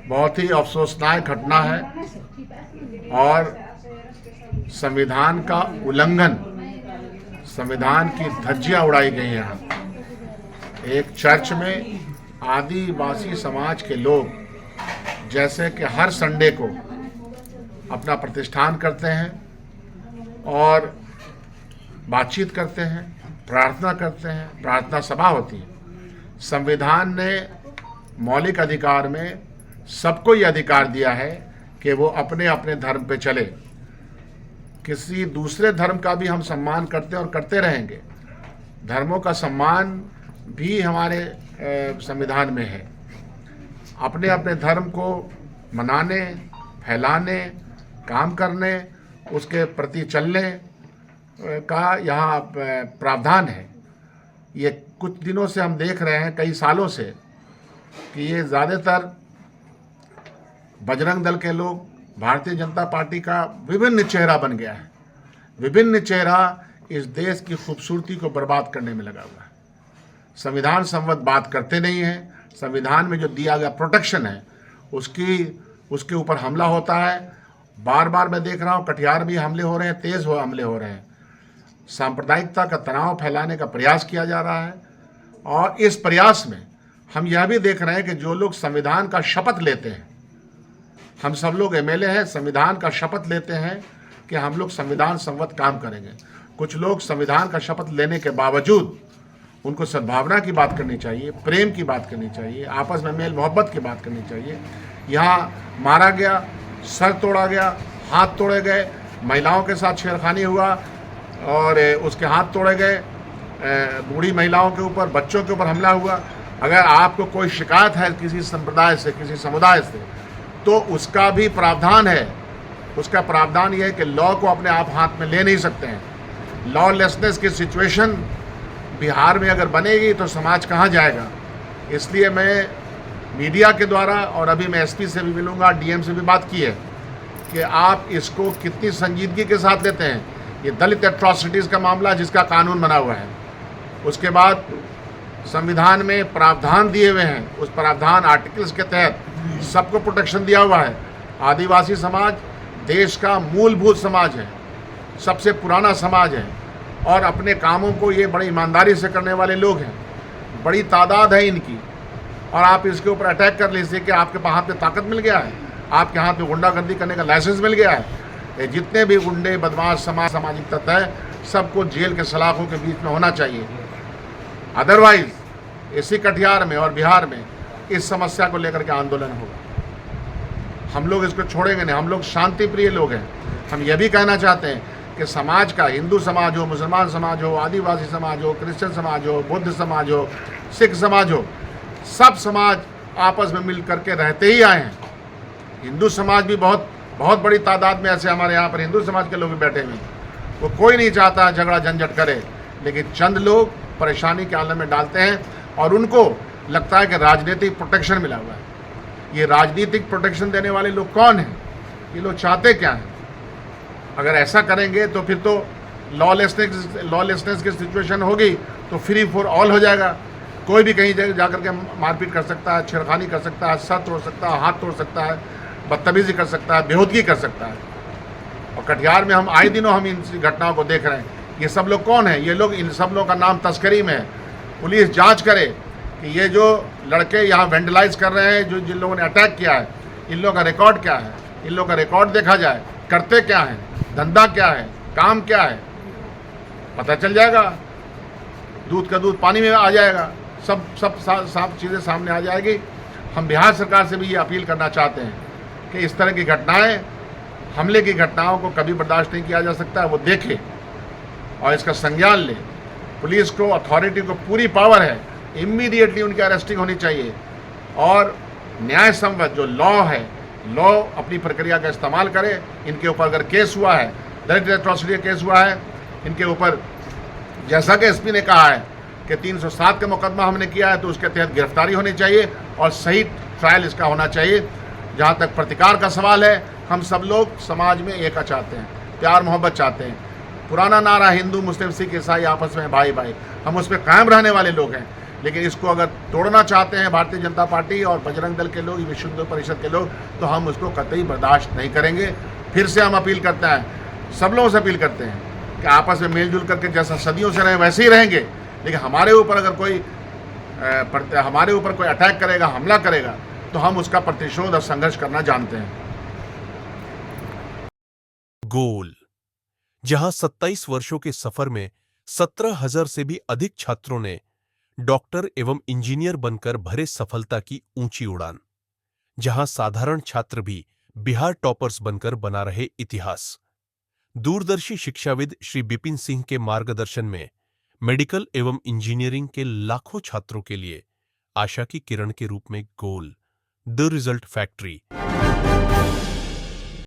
बहुत ही अफसोसनाक घटना है और संविधान का उल्लंघन, संविधान की धज्जियां उड़ाई गई हैं यहाँ। एक चर्च में आदिवासी समाज के लोग जैसे कि हर संडे को अपना प्रतिष्ठान करते हैं और बातचीत करते हैं, प्रार्थना करते हैं, प्रार्थना सभा होती है। संविधान ने मौलिक अधिकार में सबको ये अधिकार दिया है कि वो अपने अपने धर्म पे चले। किसी दूसरे धर्म का भी हम सम्मान करते हैं और करते रहेंगे। धर्मों का सम्मान भी हमारे संविधान में है। अपने अपने धर्म को मनाने, फैलाने, काम करने, उसके प्रति चलने का यहाँ प्रावधान है। ये कुछ दिनों से हम देख रहे हैं, कई सालों से, कि ये ज़्यादातर बजरंग दल के लोग, भारतीय जनता पार्टी का विभिन्न चेहरा बन गया है। विभिन्न चेहरा इस देश की खूबसूरती को बर्बाद करने में लगा हुआ है। संविधान संबद्ध बात करते नहीं हैं। संविधान में जो दिया गया प्रोटेक्शन है उसके ऊपर हमला होता है। बार बार मैं देख रहा हूँ कटिहार भी हमले हो रहे हैं, तेज़ हमले हो रहे हैं। सांप्रदायिकता का तनाव फैलाने का प्रयास किया जा रहा है। और इस प्रयास में हम यह भी देख रहे हैं कि जो लोग संविधान का शपथ लेते हैं, हम सब लोग एमएलए हैं, संविधान का शपथ लेते हैं कि हम लोग संविधान संबद्ध काम करेंगे। कुछ लोग संविधान का शपथ लेने के बावजूद उनको सद्भावना की बात करनी चाहिए, प्रेम की बात करनी चाहिए, आपस में मेल मोहब्बत की बात करनी चाहिए। यहाँ मारा गया, सर तोड़ा गया, हाथ तोड़े गए, महिलाओं के साथ छेड़खानी हुआ और उसके हाथ तोड़े गए, बूढ़ी महिलाओं के ऊपर, बच्चों के ऊपर हमला हुआ। अगर आपको कोई शिकायत है किसी संप्रदाय से, किसी समुदाय से, तो उसका भी प्रावधान है। उसका प्रावधान यह है कि लॉ को अपने आप हाथ में ले नहीं सकते हैं। लॉलेसनेस की सिचुएशन बिहार में अगर बनेगी तो समाज कहाँ जाएगा। इसलिए मैं मीडिया के द्वारा, और अभी मैं एसपी से भी मिलूंगा, डीएम से भी बात की है कि आप इसको कितनी संजीदगी के साथ लेते हैं। ये दलित एट्रॉसिटीज़ का मामला जिसका कानून बना हुआ है, उसके बाद संविधान में प्रावधान दिए हुए हैं, उस प्रावधान आर्टिकल्स के तहत सबको प्रोटेक्शन दिया हुआ है। आदिवासी समाज देश का मूलभूत समाज है, सबसे पुराना समाज है और अपने कामों को ये बड़ी ईमानदारी से करने वाले लोग हैं। बड़ी तादाद है इनकी और आप इसके ऊपर अटैक कर लीजिए कि आपके हाथ में ताकत मिल गया है, आपके हाथ में गुंडागर्दी करने का लाइसेंस मिल गया है। ये जितने भी गुंडे, बदमाश, सामाजिक तत्व है, सबको जेल के सलाखों के बीच में होना चाहिए। अदरवाइज इसी कटिहार में और बिहार में इस समस्या को लेकर के आंदोलन होगा। हम लोग इसको छोड़ेंगे नहीं। हम लोग शांति प्रिय लोग हैं। हम यह भी कहना चाहते हैं कि समाज का, हिंदू समाज हो, मुसलमान समाज हो, आदिवासी समाज हो, क्रिश्चियन समाज हो, बुद्ध समाज हो, सिख समाज हो, सब समाज आपस में मिल करके रहते ही आए हैं। हिंदू समाज भी बहुत बड़ी तादाद में ऐसे हमारे यहाँ पर हिंदू समाज के लोग भी बैठे हुए हैं। वो कोई नहीं चाहता झगड़ा झंझट करे, लेकिन चंद लोग परेशानी के आलम में डालते हैं और उनको लगता है कि राजनीतिक प्रोटेक्शन मिला हुआ है। ये राजनीतिक प्रोटेक्शन देने वाले लोग कौन हैं? ये लोग चाहते क्या हैं? अगर ऐसा करेंगे तो फिर तो लॉलेसनेस की सिचुएशन होगी तो फ्री फॉर ऑल हो जाएगा। कोई भी कहीं जाकर के मारपीट कर सकता है, छेड़खानी कर सकता है, सर तोड़ सकता है, हाथ तोड़ सकता है, बदतमीजी कर सकता है, बेहूदगी कर सकता है। और कटिहार में हम आए दिनों हम इन घटनाओं को देख रहे हैं। ये सब लोग कौन हैं? ये लोग, इन सब लोगों का नाम तस्करी में है। पुलिस जांच करे कि ये जो लड़के यहाँ वेंडलाइज कर रहे हैं, जो जिन लोगों ने अटैक किया है, इन लोगों का रिकॉर्ड क्या है, इन लोगों का रिकॉर्ड देखा जाए, करते क्या हैं, धंधा क्या है, काम क्या है, पता चल जाएगा। दूध का दूध पानी में आ जाएगा, सब चीज़ें सामने आ जाएगी। हम बिहार सरकार से भी ये अपील करना चाहते हैं कि इस तरह की घटनाएं, हमले की घटनाओं को कभी बर्दाश्त नहीं किया जा सकता है। वो देखे और इसका संज्ञान ले। पुलिस को, अथॉरिटी को पूरी पावर है, इमीडिएटली उनकी अरेस्टिंग होनी चाहिए और न्याय संबद्ध जो लॉ है, लॉ अपनी प्रक्रिया का इस्तेमाल करे। इनके ऊपर अगर केस हुआ है, दलित एट्रॉसिटी केस हुआ है, इनके ऊपर जैसा कि एसपी ने कहा है कि 307 का मुकदमा हमने किया है, तो उसके तहत गिरफ्तारी होनी चाहिए और सही ट्रायल इसका होना चाहिए। जहाँ तक प्रतिकार का सवाल है, हम सब लोग समाज में एकता चाहते हैं, प्यार मोहब्बत चाहते हैं। पुराना नारा हिंदू मुस्लिम सिख ईसाई आपस में भाई भाई, हम उस पर कायम रहने वाले लोग हैं। लेकिन इसको अगर तोड़ना चाहते हैं भारतीय जनता पार्टी और बजरंग दल के लोग, विश्व हिंदू परिषद के लोग, तो हम उसको कतई बर्दाश्त नहीं करेंगे। फिर से हम अपील करते हैं, सब लोगों से अपील करते हैं कि आपस में मिलजुल करके जैसा सदियों से रहे वैसे ही रहेंगे, लेकिन हमारे ऊपर अगर कोई अटैक करेगा, हमला करेगा, तो हम उसका प्रतिशोध और संघर्ष करना जानते हैं। गोल, जहां 27 वर्षों के सफर में 17,000 से भी अधिक छात्रों ने डॉक्टर एवं इंजीनियर बनकर भरे सफलता की ऊंची उड़ान, जहां साधारण छात्र भी बिहार टॉपर्स बनकर बना रहे इतिहास। दूरदर्शी शिक्षाविद श्री बिपिन सिंह के मार्गदर्शन में मेडिकल एवं इंजीनियरिंग के लाखों छात्रों के लिए आशा की किरण के रूप में गोल, द रिजल्ट फैक्ट्री।